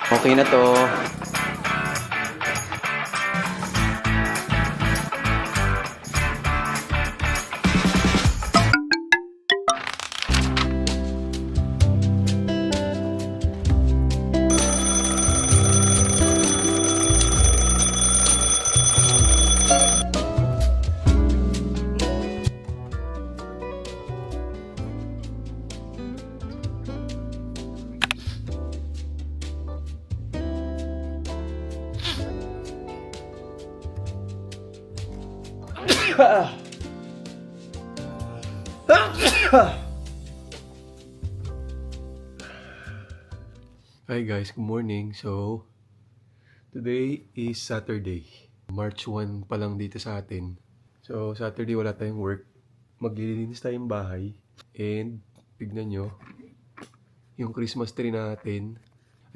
Okay na to. Hi guys, good morning. So, today is Saturday. March 1 pa lang dito sa atin. So, Saturday wala tayong work. Maglilinis tayong bahay. And, tignan nyo, yung Christmas tree natin,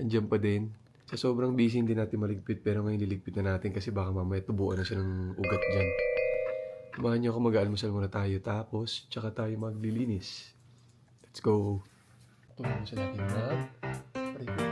andyan pa din. Sa sobrang busy hindi natin maligpit, pero ngayon liligpit na natin kasi baka mamaya tubuan na siya ng ugat dyan. Samahan nyo ako, mag-aalmusal muna tayo. Tapos, tsaka tayo maglilinis. Let's go! Tulungan siya natin mag-prepare.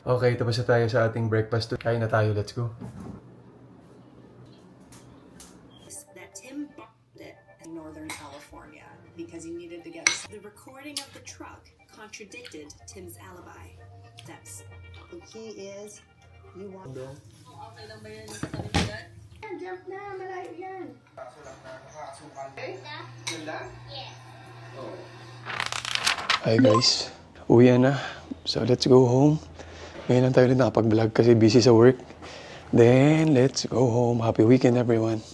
Okay, tapos na tayo sa ating breakfast. Kain na tayo, let's go. That Tim bombed it in Northern California because he needed to get the recording of the truck contradicted Tim's alibi. That's The key is, you want... okay lang ba yan yung katabi ko dad? Jump na, malayo yan. Hi guys, uwi na. So let's go home. Ngayon lang tayo ulit nakapag-vlog kasi busy sa work. Then, let's go home. Happy weekend, everyone.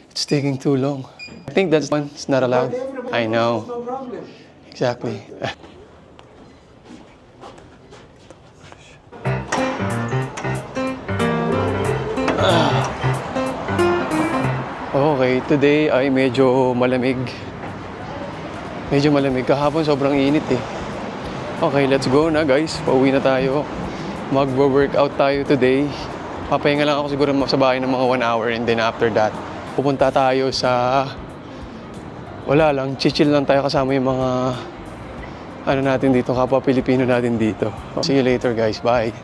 It's taking too long. I think that's one. It's not allowed. I know. No problem. Exactly. Okay, today ay medyo malamig. Medyo malamig. Kahapon sobrang init eh. Okay, let's go na guys. Pauwi na tayo. Mag-workout tayo today. Papahinga lang ako siguro sa bahay ng mga 1 hour and then after that, pupunta tayo sa... Wala lang, chill lang tayo kasama yung mga ano natin dito, kapwa Pilipino natin dito. See you later guys. Bye.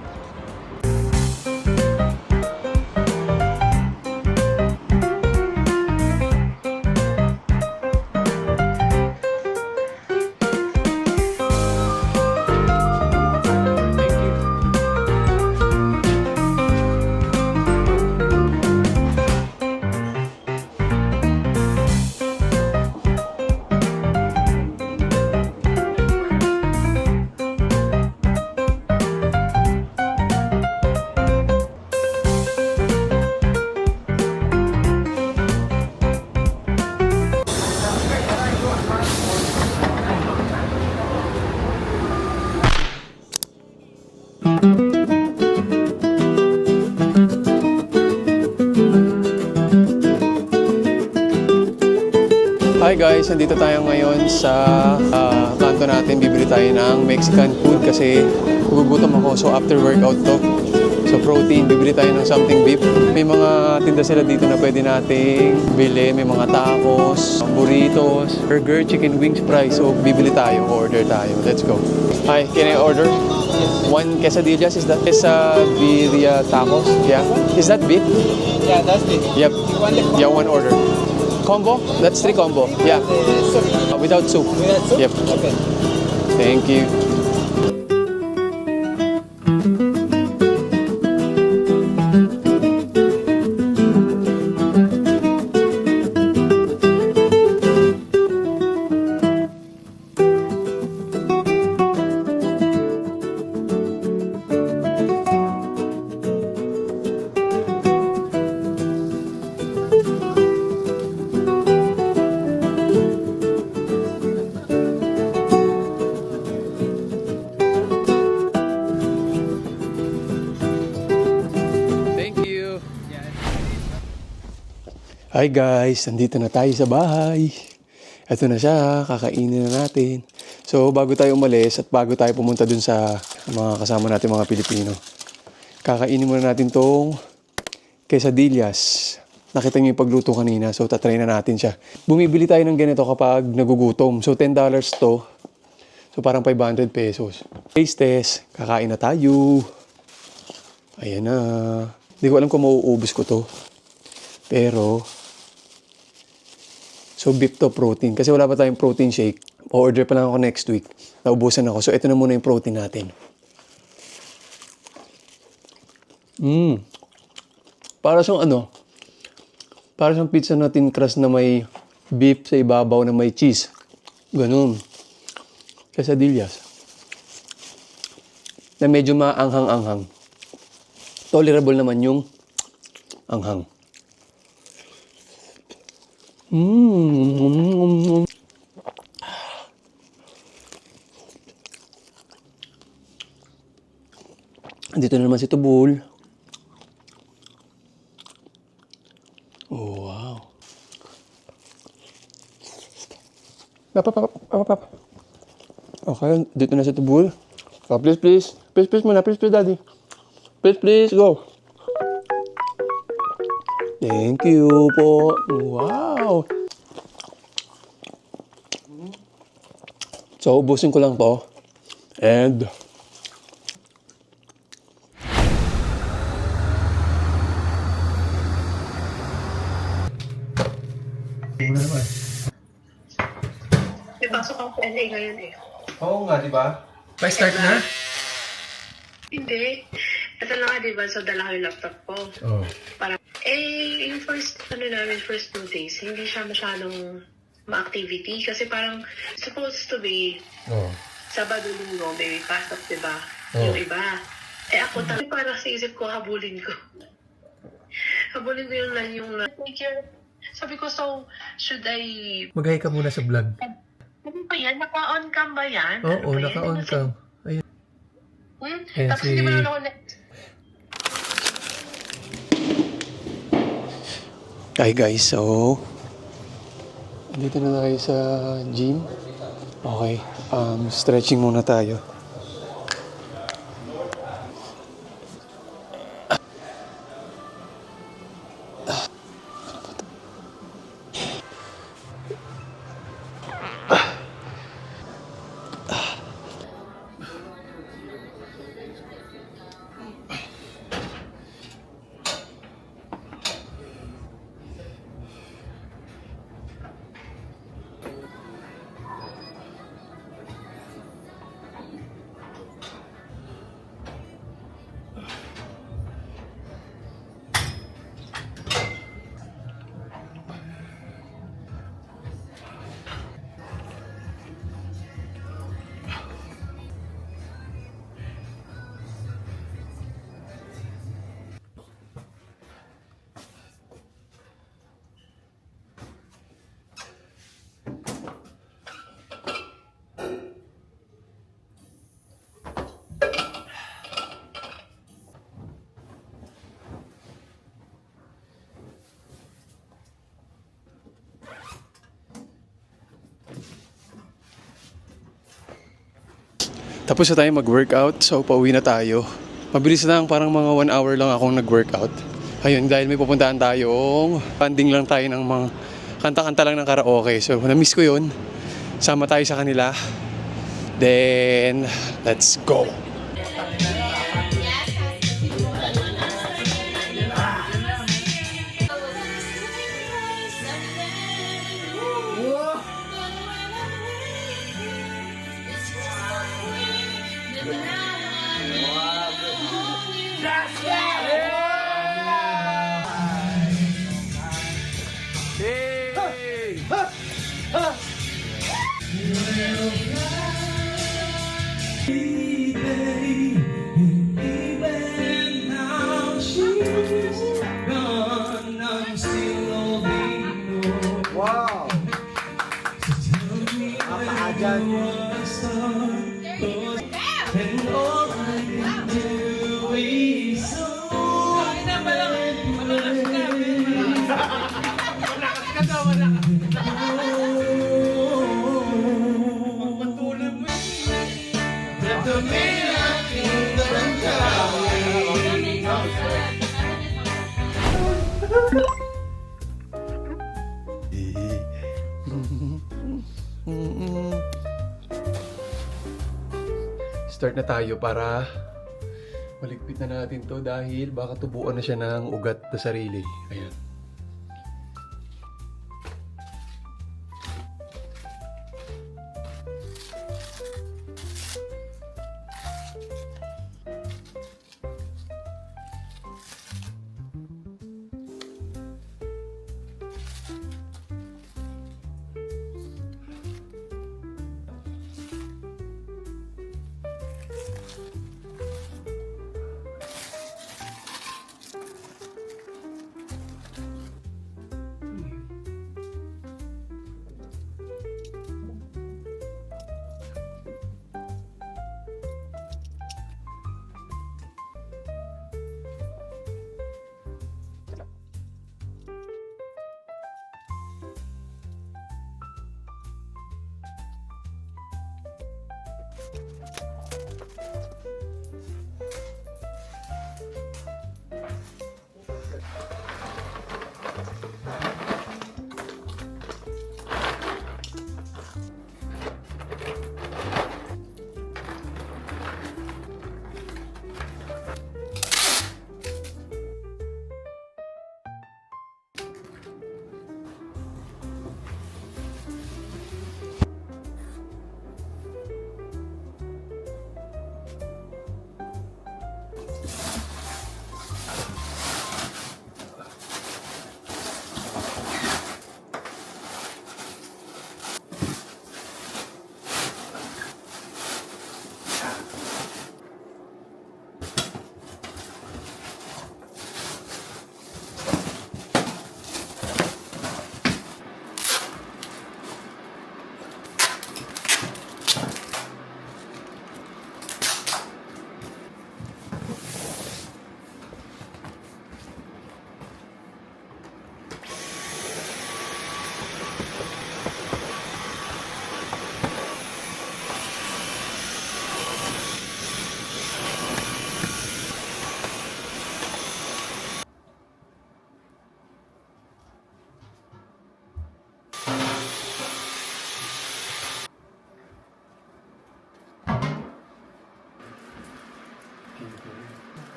guys, nandito tayo ngayon sa kanto natin. Bibili tayo ng Mexican food kasi gugutom ako. So after workout to. So protein, bibili tayo ng something beef. May mga tinda sila dito na pwede nating bili. May mga tacos, burritos, burger, chicken wings, fries. So bibili tayo, order tayo. Let's go. Hi, can I order? One quesadillas, is that birria tacos? Yeah. Is that beef? Yeah, that's it. Yep. You want the Yeah, one order. Combo? That's 3 combo. Yeah. soup? Without soup. Without soup? Yep. Okay. Thank you. Thank you. Hi guys, nandito na tayo sa bahay. Ito na siya, kakainin na natin. So bago tayo umalis at bago tayo pumunta dun sa mga kasama natin mga Pilipino, kakainin muna natin tong quesadillas. Nakita niyo yung pagluto kanina, so tatry na natin siya. Bumibili tayo ng ganito kapag nagugutom. So $10 to. So parang 500 pesos. Taste test, kakain na tayo. Ayan na. Hindi ko alam kung mauubos ko to. Pero, so beef to protein. Kasi wala pa tayong protein shake. O-order pa lang ako next week. Naubusan ako. So ito na muna yung protein natin. Para siyang para siyang pizza na thin crust na may beef sa ibabaw na may cheese. Ganun. Quesadillas. Na medyo maanghang-anghang. Tolerable naman yung anghang. Dito na naman si Tubul. Oh, wow. Okay, dito na si Tubul. Oh, please, please. Please, please muna. Please, please, daddy. Please, please, go. Thank you po. Wow. So, ubusin ko lang to. And May pasok ako sa LA ngayon eh. oo nga, di ba? May start na? Hindi. Ito na nga, di ba? So, dala ko yung laptop ko. Oh. Parang, yung first 2 days, hindi siya masyadong ma-activity. Kasi parang, supposed to be, Oh. Sabado, Linggo, may pasok, di ba? Oh. Yung iba. Ako talaga, parang sa isip ko, habulin ko. Habulin ko yung sabi ko, so, should I... Mag-hi ka muna sa vlog. Ano ba yan? Naka-on cam ba yan? Oo, Ano ba yan? naka-on cam. Ayun. Ayan Tapos si- hindi mo naman ako Hi guys, so dito na tayo sa gym. Okay, stretching muna tayo. Tapos na tayo mag-workout, so pauwi na tayo. Mabilis lang, parang mga 1 hour lang akong nag-workout. Ayun, dahil may pupuntahan tayong banding lang tayo ng mga kanta-kanta lang ng karaoke. So, na-miss ko yun. Sama tayo sa kanila. Then, let's go! Wow! Napakadyan. Start na tayo para maligpit na natin to dahil baka tubuan na siya ng ugat na sarili. Ayan.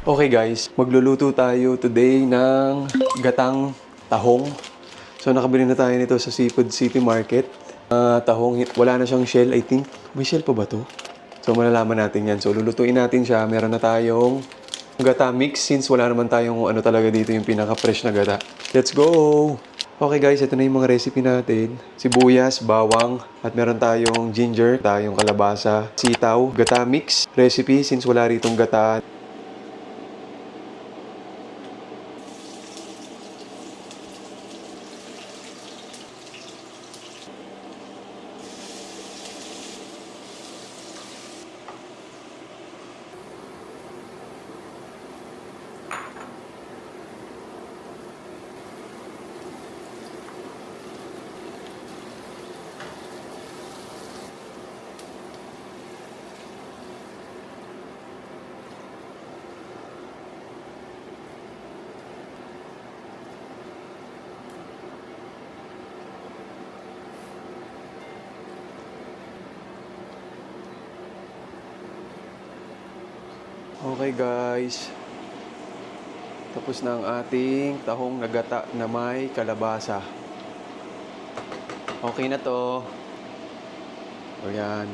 Okay guys, magluluto tayo today ng gatang tahong. So nakabili na tayo nito sa Seafood City Market. Tahong, wala na siyang shell I think. May shell pa ba to? So malalaman natin yan. So lulutuin natin siya. Meron na tayong gata mix since wala naman tayong ano talaga dito yung pinaka-fresh na gata. Let's go! Okay guys, ito na yung mga recipe natin. Sibuyas, bawang, at meron tayong ginger, tayong kalabasa, sitaw, gata mix. Recipe since wala ritong gata. Okay guys. Tapos na ang ating tahong nagata na may kalabasa. Okay na to. O yan.